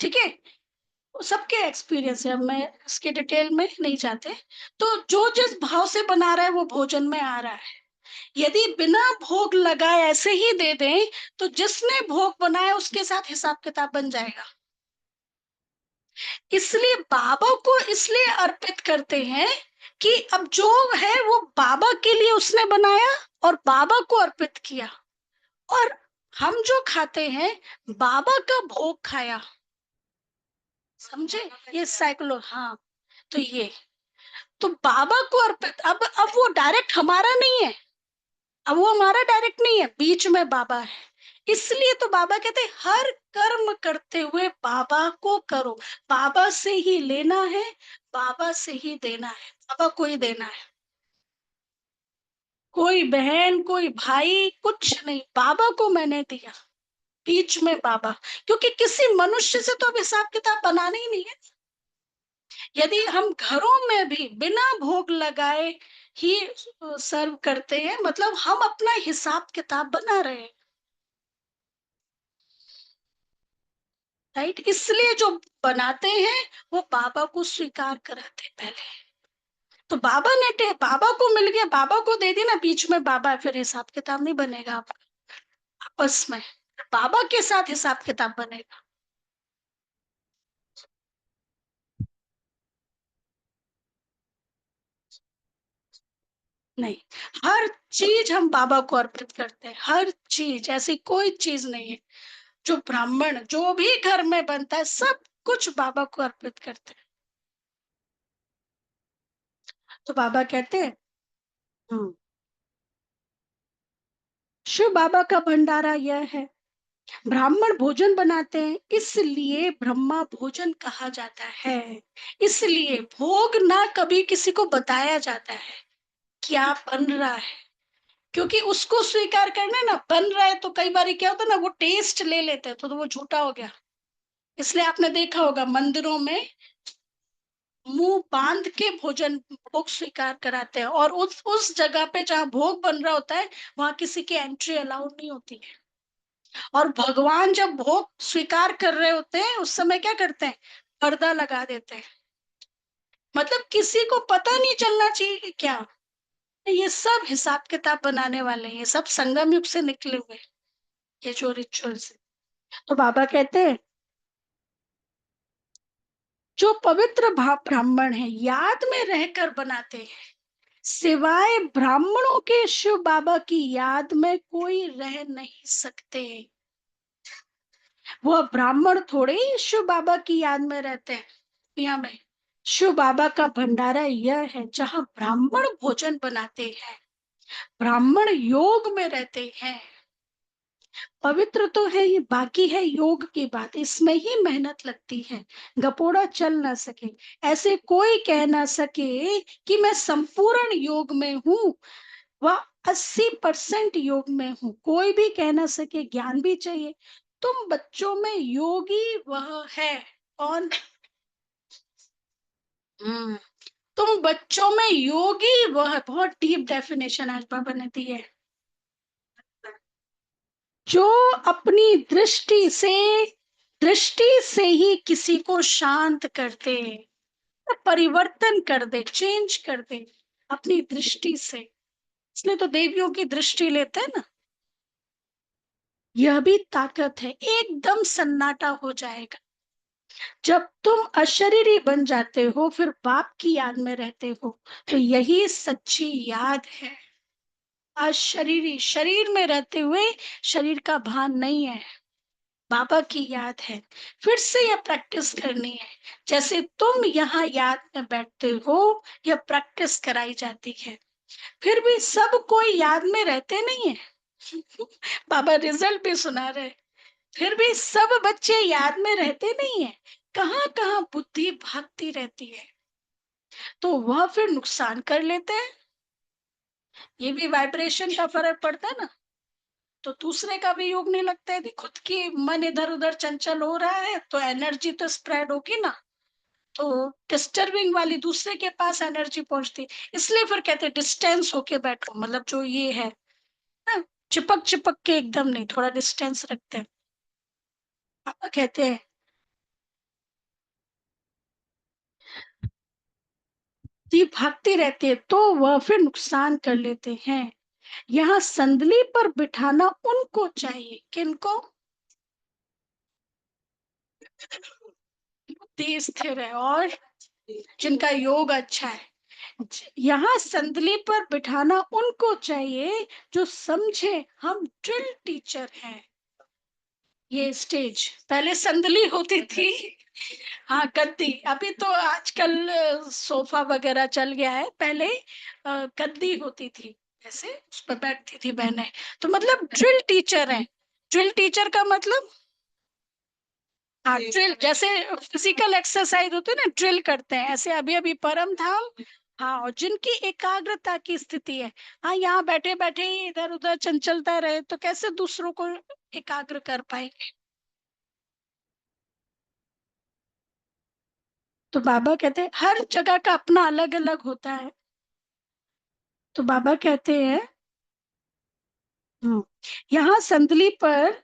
ठीक है, वो सबके एक्सपीरियंस है, अब मैं इसके डिटेल में नहीं जाते। तो जो जिस भाव से बना रहा है वो भोजन में आ रहा है। यदि बिना भोग लगाए ऐसे ही दे दें तो जिसने भोग बनाया उसके साथ हिसाब किताब बन जाएगा। इसलिए बाबा को इसलिए अर्पित करते हैं कि अब जो है वो बाबा के लिए उसने बनाया और बाबा को अर्पित किया। और हम जो खाते हैं, बाबा का भोग खाया। समझे ये साइकोलॉजी? हाँ, तो ये तो बाबा को अर्पित। अब वो डायरेक्ट हमारा नहीं है, अब वो हमारा डायरेक्ट नहीं है, बीच में बाबा है। इसलिए तो बाबा कहते हैं हर कर्म करते हुए बाबा को करो। बाबा से ही लेना है, बाबा से ही देना है, बाबा को ही देना है। कोई बहन, कोई भाई, कुछ नहीं, बाबा को मैंने दिया, बीच में बाबा। क्योंकि किसी मनुष्य से तो अब हिसाब किताब बनाना ही नहीं है। यदि हम घरों में भी बिना भोग लगाए ही सर्व करते हैं, मतलब हम अपना हिसाब किताब बना रहे हैं। राइट, इसलिए जो बनाते हैं वो बाबा को स्वीकार कराते हैं पहले। तो बाबा को मिल गया, बाबा को दे दी ना, बीच में बाबा है, फिर हिसाब किताब नहीं बनेगा आपका आपस में। बाबा के साथ हिसाब किताब बनेगा। नहीं, हर चीज हम बाबा को अर्पित करते हैं, हर चीज, ऐसी कोई चीज नहीं है। जो ब्राह्मण जो भी घर में बनता है सब कुछ बाबा को अर्पित करते हैं। तो बाबा कहते हैं, हम्म, शिव बाबा का भंडारा यह है। ब्राह्मण भोजन बनाते हैं, इसलिए ब्रह्मा भोजन कहा जाता है। इसलिए भोग ना कभी किसी को बताया जाता है क्या बन रहा है, क्योंकि उसको स्वीकार करना है ना। बन रहा है तो कई बार क्या होता है ना, वो टेस्ट ले लेते हैं तो वो झूठा हो गया। इसलिए आपने देखा होगा मंदिरों में मुंह बांध के भोजन भोग स्वीकार कराते हैं, और उस जगह पे जहाँ भोग बन रहा होता है वहां किसी की एंट्री अलाउड नहीं होती है। और भगवान जब भोग स्वीकार कर रहे होते हैं उस समय क्या करते हैं, पर्दा लगा देते हैं। मतलब किसी को पता नहीं चलना चाहिए कि क्या। ये सब हिसाब किताब बनाने वाले हैं, ये सब संगम युग से निकले हुए हैं, ये जो रिचुअल्स है। तो बाबा कहते हैं जो पवित्र भाव ब्राह्मण है याद में रहकर बनाते हैं, सिवाय ब्राह्मणों के शिव बाबा की याद में कोई रह नहीं सकते। वो ब्राह्मण थोड़े ही शिव बाबा की याद में रहते हैं दुनिया में। शिव बाबा का भंडारा यह है जहां ब्राह्मण भोजन बनाते हैं, ब्राह्मण योग में रहते हैं। पवित्र तो है ये, बाकी है योग की बात, इसमें ही मेहनत लगती है। गपोड़ा चल ना सके, ऐसे कोई कह ना सके कि मैं संपूर्ण योग में हूँ, वह 80% योग में हूँ। कोई भी कह ना सके, ज्ञान भी चाहिए। तुम बच्चों में योगी वह है कौन? हम्म, तुम बच्चों में योगी वह, बहुत डीप डेफिनेशन आज बाबा ने दी है। जो अपनी दृष्टि से ही किसी को शांत कर दे, परिवर्तन कर दे, चेंज कर दे अपनी दृष्टि से। इसलिए तो देवियों की दृष्टि लेते हैं ना। यह भी ताकत है। एकदम सन्नाटा हो जाएगा जब तुम अशरीरी बन जाते हो, फिर बाप की याद में रहते हो। तो यही सच्ची याद है। अशरीरी, शरीर में रहते हुए शरीर का भान नहीं है, बाबा की याद है। फिर से यह प्रैक्टिस करनी है। जैसे तुम यहाँ याद में बैठते हो, यह प्रैक्टिस कराई जाती है। फिर भी सब कोई याद में रहते नहीं है। बाबा रिजल्ट भी सुना रहे। फिर भी सब बच्चे याद में रहते नहीं है। कहाँ कहाँ बुद्धि भागती रहती है, तो वह फिर नुकसान कर लेते हैं। ये भी वाइब्रेशन का फर्क पड़ता है ना। तो दूसरे का भी योग नहीं लगता है। यदि खुद की मन इधर उधर चंचल हो रहा है तो एनर्जी तो स्प्रेड होगी ना। तो डिस्टर्बिंग वाली दूसरे के पास एनर्जी पहुंचती। इसलिए फिर कहते हैं डिस्टेंस होके बैठो, मतलब जो ये है ना, चिपक चिपक के एकदम नहीं, थोड़ा डिस्टेंस रखते हैं। पापा कहते हैं ये भागती रहती है तो वह फिर नुकसान कर लेते हैं। यहाँ संदली पर बिठाना उनको चाहिए, किनको? बुद्धि स्थिर है और जिनका योग अच्छा है। यहाँ संदली पर बिठाना उनको चाहिए जो समझे हम ड्रिल टीचर हैं। ये स्टेज पहले संदली होती थी। हाँ, गद्दी। अभी तो आजकल सोफा वगैरह चल गया है। पहले गद्दी होती थी, ऐसे उस पर बैठती थी बहनें। तो मतलब ड्रिल टीचर है। ड्रिल टीचर का मतलब, हाँ, ड्रिल जैसे फिजिकल एक्सरसाइज होती है ना, ड्रिल करते हैं ऐसे। अभी अभी परम धाम। हाँ, और जिनकी एकाग्रता की स्थिति है। हाँ, यहाँ बैठे बैठे ही इधर उधर चंचलता रहे तो कैसे दूसरों को एकाग्र कर पाएंगे। तो बाबा कहते हैं हर जगह का अपना अलग अलग होता है। तो बाबा कहते हैं यहाँ संदली पर,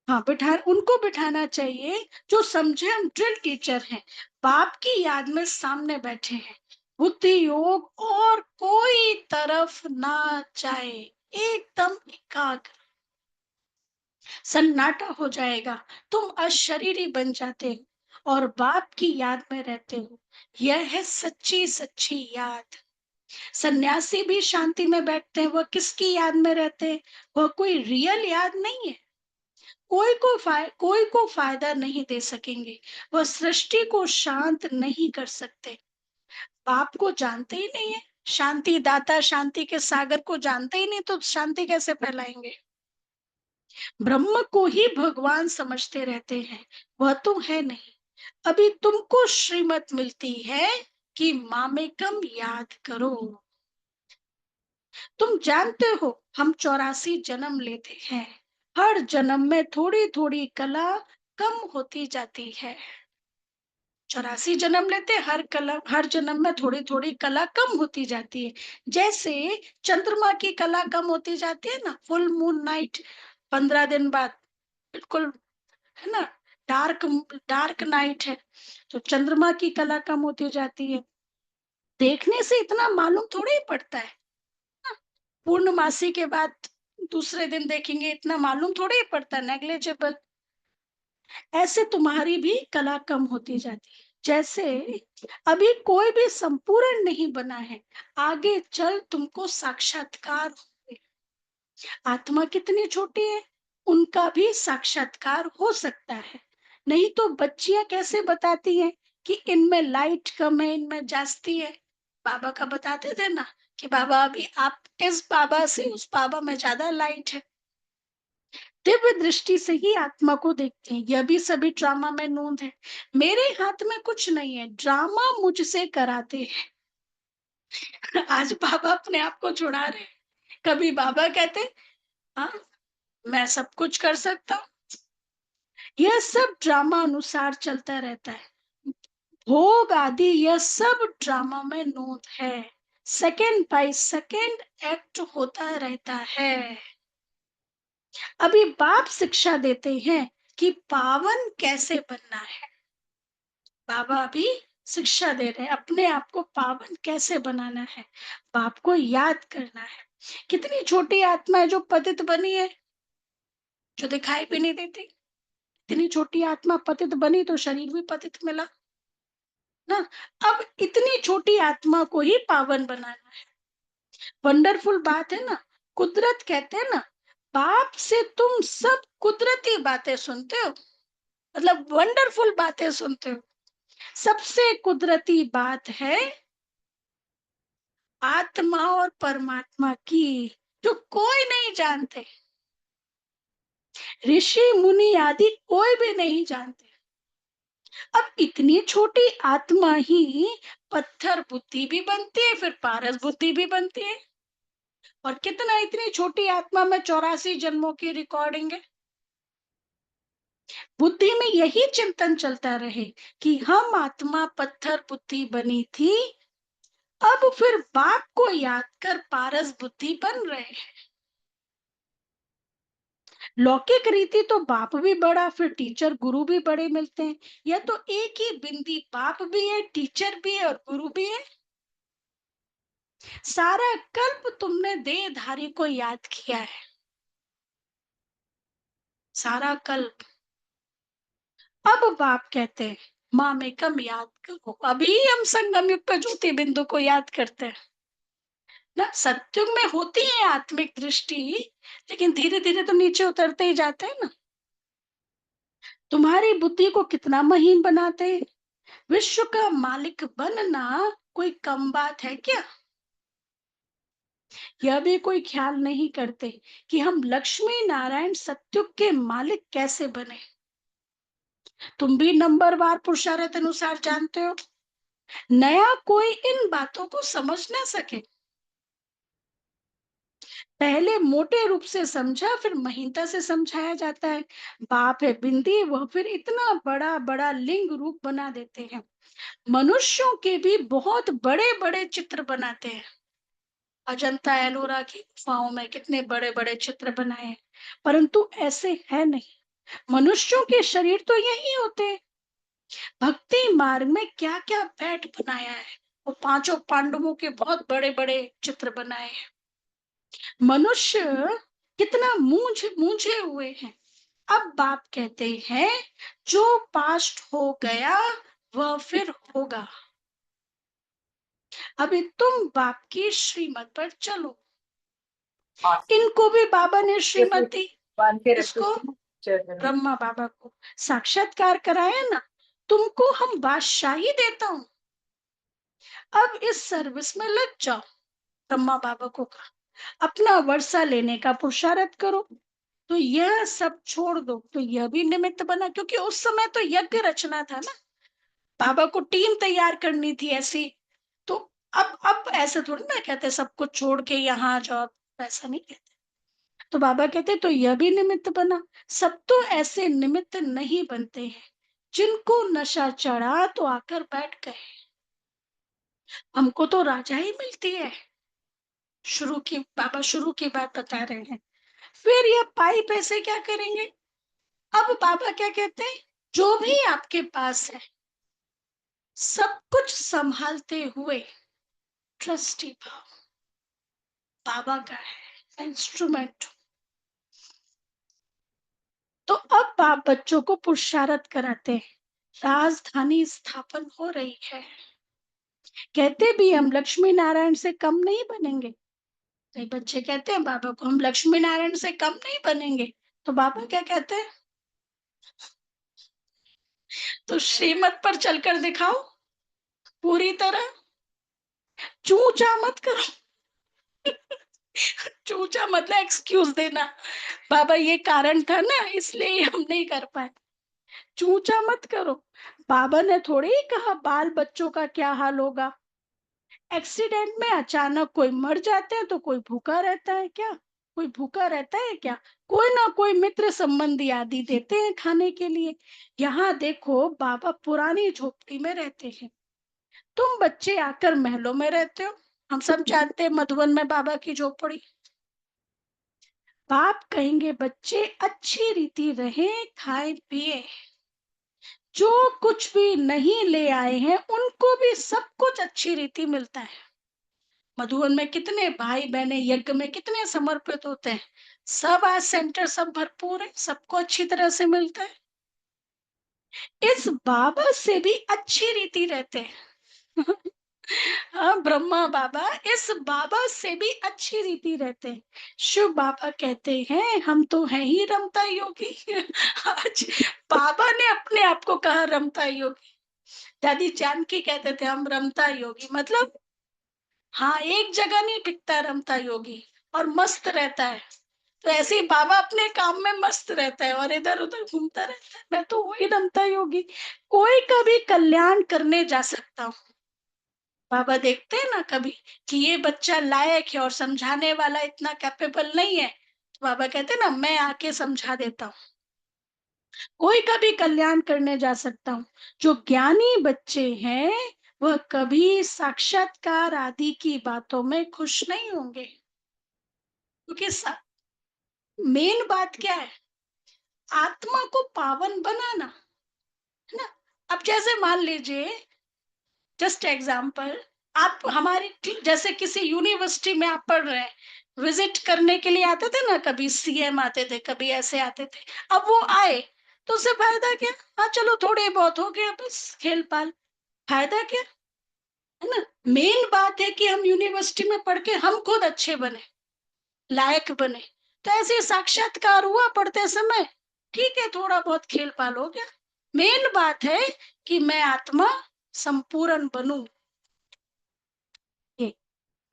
हाँ, उनको बिठाना चाहिए जो समझे हम ड्रिल टीचर हैं, बाप की याद में सामने बैठे हैं। बुद्धि योग और कोई तरफ ना जाए, एकदम एकाग्र। सन्नाटा हो जाएगा, तुम अशरीरी बन जाते हो और बाप की याद में रहते हो। यह है सच्ची सच्ची याद। सन्यासी भी शांति में बैठते हैं, वह किसकी याद में रहते हैं? वह कोई रियल याद नहीं है। कोई को फायदा नहीं दे सकेंगे। वह सृष्टि को शांत नहीं कर सकते। बाप को जानते ही नहीं है, शांति दाता शांति के सागर को जानते ही नहीं, तो शांति कैसे फैलाएंगे? ब्रह्म को ही भगवान समझते रहते हैं, वह तो है नहीं। अभी तुमको श्रीमत मिलती है कि मामेकम याद करो। तुम जानते हो हम 84 जन्म लेते हैं। हर जन्म में थोड़ी थोड़ी कला कम होती जाती है। 84 जन्म लेते, हर जन्म में थोड़ी थोड़ी कला कम होती जाती है। जैसे चंद्रमा की कला कम होती जाती है ना, फुल मून नाइट 15 दिन बाद, बिल्कुल, है ना, डार्क डार्क नाइट है, तो चंद्रमा की कला कम होती जाती है। देखने से इतना मालूम थोड़ी ही पड़ता है। पूर्णमासी के बाद दूसरे दिन देखेंगे, इतना मालूम थोड़ी ही पड़ता, नेग्लेजेबल। ऐसे तुम्हारी भी कला कम होती जाती है। जैसे अभी कोई भी संपूर्ण नहीं बना है, आगे चल तुमको साक्षात्कार होंगे। आत्मा कितनी छोटी है, उनका भी साक्षात्कार हो सकता है। नहीं तो बच्चियां कैसे बताती हैं कि इनमें लाइट कम है, इनमें जास्ती है। बाबा का बताते थे ना कि बाबा अभी आप इस बाबा से उस बाबा में ज्यादा लाइट है। दिव्य दृष्टि से ही आत्मा को देखते हैं। यह भी सभी ड्रामा में नोंद है। मेरे हाथ में कुछ नहीं है, ड्रामा मुझसे कराते हैं। आज बाबा अपने आप को छुड़ा रहे हैं। कभी बाबा कहते, हाँ, मैं सब कुछ कर सकता हूँ। यह सब ड्रामा अनुसार चलता रहता है। भोग आदि यह सब ड्रामा में नोट है। सेकंड बाय सेकंड एक्ट होता रहता है। अभी बाप शिक्षा देते हैं कि पावन कैसे बनना है। बाबा अभी शिक्षा दे रहे हैं, अपने आप को पावन कैसे बनाना है, बाप को याद करना है। कितनी छोटी आत्मा है जो पतित बनी है, जो दिखाई भी नहीं देती। इतनी छोटी आत्मा पतित बनी तो शरीर भी पतित मिला ना। अब इतनी छोटी आत्मा को ही पावन बनाना है। वंडरफुल बात है ना। कुदरत कहते हैं ना, बाप से तुम सब कुदरती बातें सुनते हो, मतलब वंडरफुल बातें सुनते हो। सबसे कुदरती बात है आत्मा और परमात्मा की, जो कोई नहीं जानते, ऋषि मुनि आदि कोई भी नहीं जानते। अब इतनी छोटी आत्मा ही पत्थर बुद्धि भी बनती है, फिर पारस बुद्धि भी बनती है। और कितना, इतनी छोटी आत्मा में 84 जन्मों की रिकॉर्डिंग है। बुद्धि में यही चिंतन चलता रहे कि हम आत्मा पत्थर बुद्धि बनी थी, अब फिर बाप को याद कर पारस बुद्धि बन रहे हैं। लौकिक रीति तो बाप भी बड़ा, फिर टीचर गुरु भी बड़े मिलते हैं। यह तो एक ही बिंदी, बाप भी है, टीचर भी है और गुरु भी है। सारा कल्प तुमने देहधारी को याद किया है, सारा कल्प। अब बाप कहते हैं मामेकम याद करो। अभी हम संगम युग का ज्योति बिंदु को याद करते हैं ना। सत्युग में होती है आत्मिक दृष्टि, लेकिन धीरे धीरे तो नीचे उतरते ही जाते हैं ना। तुम्हारी बुद्धि को कितना महीन बनाते हैं। विश्व का मालिक बनना कोई कम बात है क्या। यह भी कोई ख्याल नहीं करते कि हम लक्ष्मी नारायण सत्युग के मालिक कैसे बने। तुम भी नंबरवार पुरुषार्थ अनुसार जानते हो। नया कोई इन बातों को समझ ना सके। पहले मोटे रूप से समझा, फिर महीनता से समझाया जाता है। बाप है बिंदी, वह फिर इतना बड़ा बड़ा लिंग रूप बना देते हैं। मनुष्यों के भी बहुत बड़े बड़े चित्र बनाते हैं। अजंता एलोरा की गुफाओं में कितने बड़े बड़े चित्र बनाए हैं, परंतु ऐसे है नहीं। मनुष्यों के शरीर तो यही होते हैं। भक्ति मार्ग में क्या क्या बैठ बनाया है, वो पांचों पांडवों के बहुत बड़े बड़े चित्र बनाए हैं। मनुष्य कितना मूंझे हुए हैं। अब बाप कहते हैं जो पास्ट हो गया वह फिर होगा। अभी तुम बाप की श्रीमत पर चलो। इनको भी बाबा ने श्रीमत दी। इसको ब्रह्मा बाबा को साक्षात्कार कराया ना, तुमको हम बादशाही देता हूं, अब इस सर्विस में लग जाओ। ब्रह्मा बाबा को कहा अपना वर्षा लेने का पुरुषार्थ करो। तो यह सब छोड़ दो, तो यह भी निमित्त बना, क्योंकि उस समय तो यज्ञ रचना था ना, बाबा को टीम तैयार करनी थी ऐसी। तो अब ऐसे थोड़ी ना कहते सब कुछ छोड़ के यहाँ जाओ, ऐसा नहीं कहते। तो बाबा कहते तो यह भी निमित्त बना। सब तो ऐसे निमित्त नहीं बनते हैं, जिनको नशा चढ़ा तो आकर बैठ गए। हमको तो राजा ही मिलती है। बाबा शुरू की बात बता रहे हैं। फिर ये पाई पैसे क्या करेंगे। अब बाबा क्या कहते हैं, जो भी आपके पास है सब कुछ संभालते हुए ट्रस्टी भाव बाबा का है, इंस्ट्रूमेंट। तो अब बाप बच्चों को पुरुषार्थ कराते हैं। राजधानी स्थापन हो रही है। कहते भी हम लक्ष्मी नारायण से कम नहीं बनेंगे। कई बच्चे कहते हैं बाबा को हम लक्ष्मी नारायण से कम नहीं बनेंगे। तो बाबा क्या कहते हैं, तो श्रीमत पर चलकर दिखाओ पूरी तरह, चूचा मत करो। चूचा मतलब एक्सक्यूज देना, बाबा ये कारण था ना इसलिए हम नहीं कर पाए। चूचा मत करो। बाबा ने थोड़ी ही कहा बाल बच्चों का क्या हाल होगा। एक्सीडेंट में अचानक कोई मर जाते हैं तो कोई भूखा रहता है क्या। कोई भूखा रहता है क्या। कोई ना कोई मित्र संबंधी आदि देते हैं खाने के लिए। यहाँ देखो बाबा पुरानी झोपड़ी में रहते हैं, तुम बच्चे आकर महलों में रहते हो। हम सब जानते हैं मधुबन में बाबा की झोपड़ी। बाप कहेंगे बच्चे अच्छी रीति रहे, खाए पिए, जो कुछ भी नहीं ले आए हैं उनको सबको भी सब कुछ अच्छी रीति मिलता है। मधुबन में कितने भाई बहने यज्ञ में कितने समर्पित होते हैं, सब आज सेंटर सब भरपूर है, सबको अच्छी तरह से मिलता है। इस बाबा से भी अच्छी रीति रहते हैं। हाँ, ब्रह्मा बाबा इस बाबा से भी अच्छी रीति रहते हैं। शिव बाबा कहते हैं हम तो हैं ही रमता योगी। आज बाबा ने अपने आप को कहा रमता योगी। दादी जानकी कहते थे हम रमता योगी, मतलब हाँ एक जगह नहीं टिकता रमता योगी और मस्त रहता है। तो ऐसे ही बाबा अपने काम में मस्त रहता है और इधर उधर घूमता रहता है, मैं तो वही रमता योगी। कोई कभी कल्याण करने जा सकता हूँ। बाबा देखते हैं ना कभी कि ये बच्चा लायक है और समझाने वाला इतना कैपेबल नहीं है, तो बाबा कहते हैं ना मैं आके समझा देता हूँ। कोई कभी कल्याण करने जा सकता हूँ। जो ज्ञानी बच्चे हैं वह कभी साक्षात्कार आदि की बातों में खुश नहीं होंगे, क्योंकि मेन बात क्या है, आत्मा को पावन बनाना, है ना। अब जैसे मान लीजिए, जस्ट एग्जाम्पल, आप हमारी जैसे किसी यूनिवर्सिटी में आप पढ़ रहे हैं, विजिट करने के लिए आते थे ना, कभी सीएम आते थे, कभी ऐसे आते थे। अब वो आए तो उससे फायदा क्या, हाँ चलो थोड़े बहुत हो गया बस खेल पाल, फायदा क्या, है ना। मेन बात है कि हम यूनिवर्सिटी में पढ़ के हम खुद अच्छे बने, लायक बने। तो ऐसे साक्षात्कार हुआ पढ़ते समय, ठीक है थोड़ा बहुत खेल पाल हो गया। मेन बात है कि मैं आत्मा संपूर्ण बनूं। ये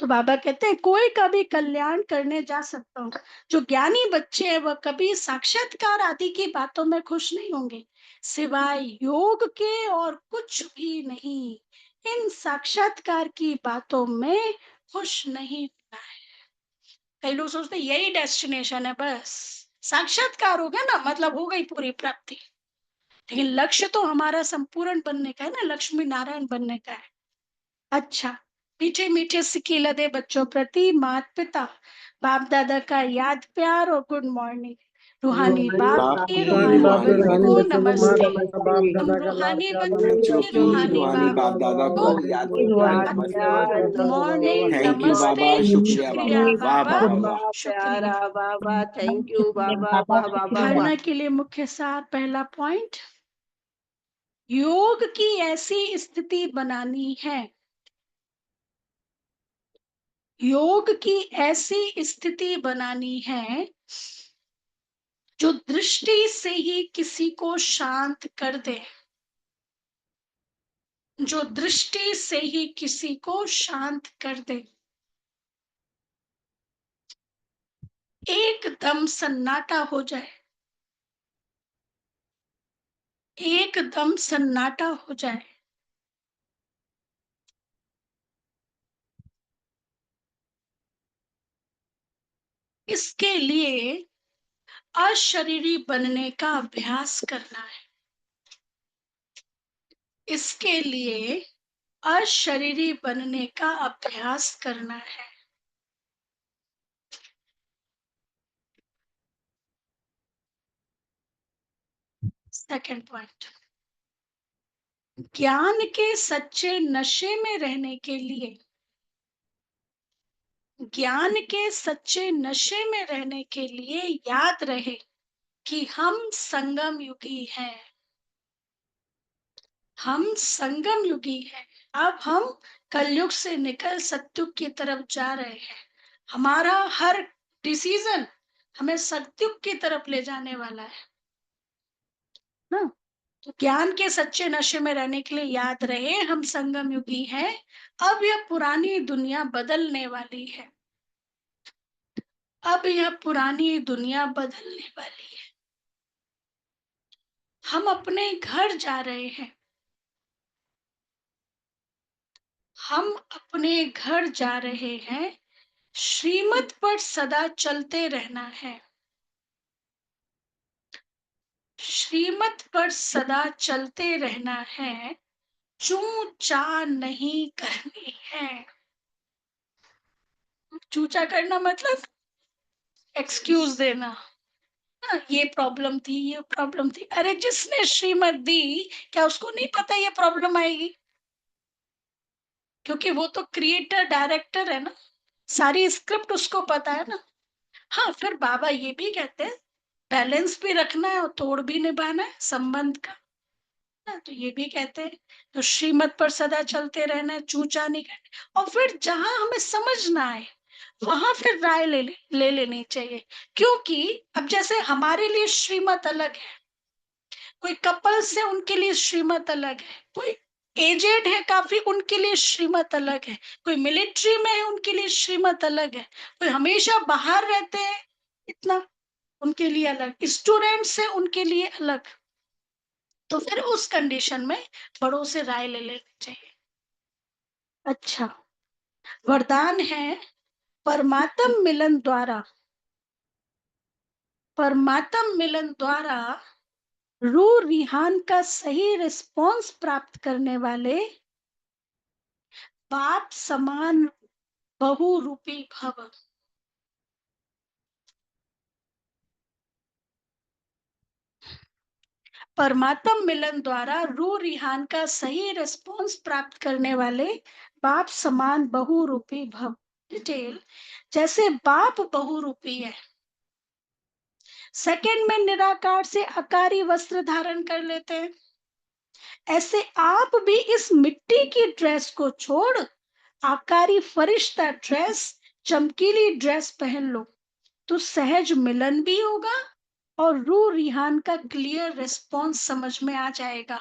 तो बाबा कहते हैं कोई कभी कल्याण करने जा सकता हूँ। जो ज्ञानी बच्चे हैं वह कभी साक्षात्कार आदि की बातों में खुश नहीं होंगे, सिवाय योग के और कुछ भी नहीं। इन साक्षात्कार की बातों में खुश नहीं होना है। कई लोग सोचते हैं यही डेस्टिनेशन है, बस साक्षात्कार हो गया ना मतलब हो गई पूरी प्राप्ति। लेकिन लक्ष्य तो हमारा संपूर्ण बनने का है ना, लक्ष्मी नारायण बनने का है। अच्छा, मीठे मीठे सिकील दे बच्चों प्रति माता पिता बाप दादा का याद प्यार और गुड मॉर्निंग। रूहानी बाप रूहानी के बाप रूहानी बाप रूहानी रे बच्चों रूहानी को बच्चों को माँ नमस्ते। बाबा का बाप हम दादा का लाड रूहानी प्यार बच्चों नमस्ते बच्चों के की रूहानी रूहानी बाप बाप दादा को को याद प्यार रूहानी नमस्ते। प्यार गुड नमस्ते। मॉर्निंग, थैंक यू नमस्ते, बाबा, शुक्रिया बाबा, शुक्रिया वाह बाबा, बाबा वाह। बाबा शुक्रिया। प्यारा बाबा, थैंक यू बाबा, वाह बाबा वाह। धारणा के लिए मुख्य सार, पहला पॉइंट, योग की ऐसी स्थिति बनानी है, योग की ऐसी स्थिति बनानी है जो दृष्टि से ही किसी को शांत कर दे, जो दृष्टि से ही किसी को शांत कर दे। एकदम सन्नाटा हो जाए, एकदम सन्नाटा हो जाए। इसके लिए अशरीरी बनने का अभ्यास करना है। इसके लिए अशरीरी बनने का अभ्यास करना है। सेकंड पॉइंट, ज्ञान के सच्चे नशे में रहने के लिए, ज्ञान के सच्चे नशे में रहने के लिए याद रहे कि हम संगम युगी हैं, हम संगम युगी हैं। अब हम कलयुग से निकल सत्युग की तरफ जा रहे हैं। हमारा हर डिसीजन हमें सत्युग की तरफ ले जाने वाला है ना। तो ज्ञान के सच्चे नशे में रहने के लिए याद रहे हम संगम युगी हैं। अब यह पुरानी दुनिया बदलने वाली है, अब यह पुरानी दुनिया बदलने वाली है। हम अपने घर जा रहे हैं, हम अपने घर जा रहे हैं। श्रीमत पर सदा चलते रहना है, श्रीमत पर सदा चलते रहना है। चू चा नहीं करनी है। चूचा करना मतलब एक्सक्यूज देना, हाँ, ये प्रॉब्लम थी, ये प्रॉब्लम थी। अरे जिसने श्रीमत दी क्या उसको नहीं पता ये प्रॉब्लम आएगी? क्योंकि वो तो क्रिएटर डायरेक्टर है ना, सारी स्क्रिप्ट उसको पता है ना। हाँ, फिर बाबा ये भी कहते हैं बैलेंस भी रखना है और तोड़ भी निभाना है संबंध का ना, तो ये भी कहते हैं तो श्रीमत पर सदा चलते रहना है, चूचा नहीं करना। और फिर जहां हमें समझ ना आए वहां फिर राय ले लेनी चाहिए। क्योंकि अब जैसे हमारे लिए श्रीमत अलग है, कोई कपल्स है उनके लिए श्रीमत अलग है, कोई एजेड है काफी उनके लिए श्रीमत अलग है, कोई मिलिट्री में है उनके लिए श्रीमत अलग है, कोई हमेशा बाहर रहते हैं इतना उनके लिए अलग, स्टूडेंट्स है उनके लिए अलग। तो फिर उस कंडीशन में बड़ों से राय ले लेनी चाहिए। अच्छा, वरदान है परमात्म मिलन द्वारा, परमात्म मिलन द्वारा रूह रिहान का सही रिस्पॉन्स प्राप्त करने वाले बाप समान बहुरूपी भव। परमात्म मिलन द्वारा रूह रिहान का सही रिस्पॉन्स प्राप्त करने वाले बाप समान बहुरूपी भव। डिटेल, जैसे बाप बहुरूपी है, सेकंड में निराकार से आकारी वस्त्र धारण कर लेते हैं, ऐसे आप भी इस मिट्टी की ड्रेस को छोड़ आकारी फरिश्ता ड्रेस, चमकीली ड्रेस पहन लो, तो सहज मिलन भी होगा और रूह रिहान का क्लियर रिस्पॉन्स समझ में आ जाएगा।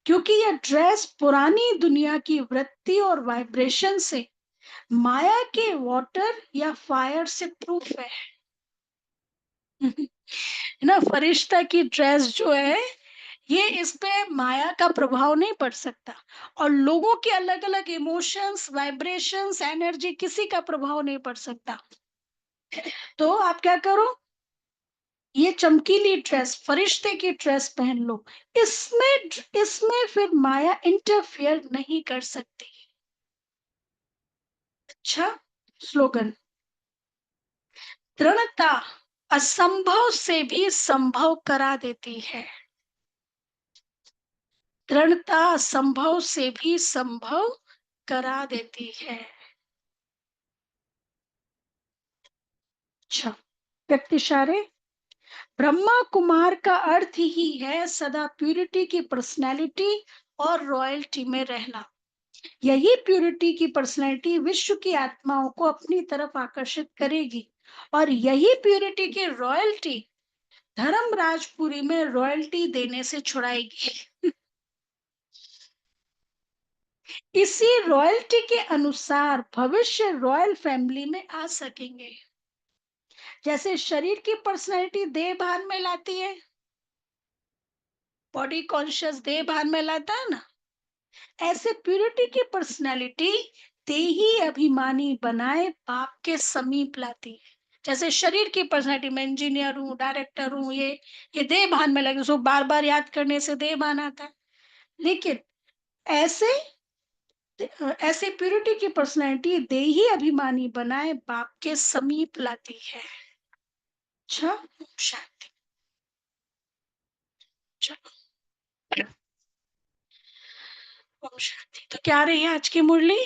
क्योंकि यह ड्रेस पुरानी दुनिया की वृत्ति और वाइब्रेशन से, माया के वाटर या फायर से प्रूफ है। ना, फरिश्ता की ड्रेस जो है ये इस पे माया का प्रभाव नहीं पड़ सकता, और लोगों के अलग अलग इमोशंस, वाइब्रेशंस, एनर्जी, किसी का प्रभाव नहीं पड़ सकता। तो आप क्या करो, ये चमकीली ड्रेस, फरिश्ते की ड्रेस पहन लो, इसमें इसमें फिर माया इंटरफियर नहीं कर सकती। अच्छा, स्लोगन, दृढ़ता असंभव से भी संभव करा देती है, दृढ़ता असंभव से भी संभव करा देती है। अच्छा, व्यक्तिशारे, ब्रह्मा कुमार का अर्थ ही है सदा प्यूरिटी की पर्सनैलिटी और रॉयल्टी में रहना। यही प्यूरिटी की पर्सनैलिटी विश्व की आत्माओं को अपनी तरफ आकर्षित करेगी, और यही प्यूरिटी की रॉयल्टी धर्मराजपुरी में रॉयल्टी देने से छुड़ाएगी। इसी रॉयल्टी के अनुसार भविष्य रॉयल फैमिली में आ सकेंगे। जैसे शरीर की पर्सनैलिटी देह भान में लाती है, बॉडी कॉन्शियस देह भान में लाता है ना, ऐसे प्यूरिटी की पर्सनैलिटी देही अभिमानी बनाए बाप के समीप लाती है। जैसे शरीर की पर्सनैलिटी, मैं इंजीनियर हूँ, डायरेक्टर हूँ, ये देह भान में लगे, उसको बार बार याद करने से देह भान आता है। लेकिन ऐसे ऐसे प्यूरिटी की पर्सनैलिटी देही अभिमानी बनाए बाप के समीप लाती है। अच्छा, शांति। चलो, ओम शांति। तो क्या रही है आज की मुरली?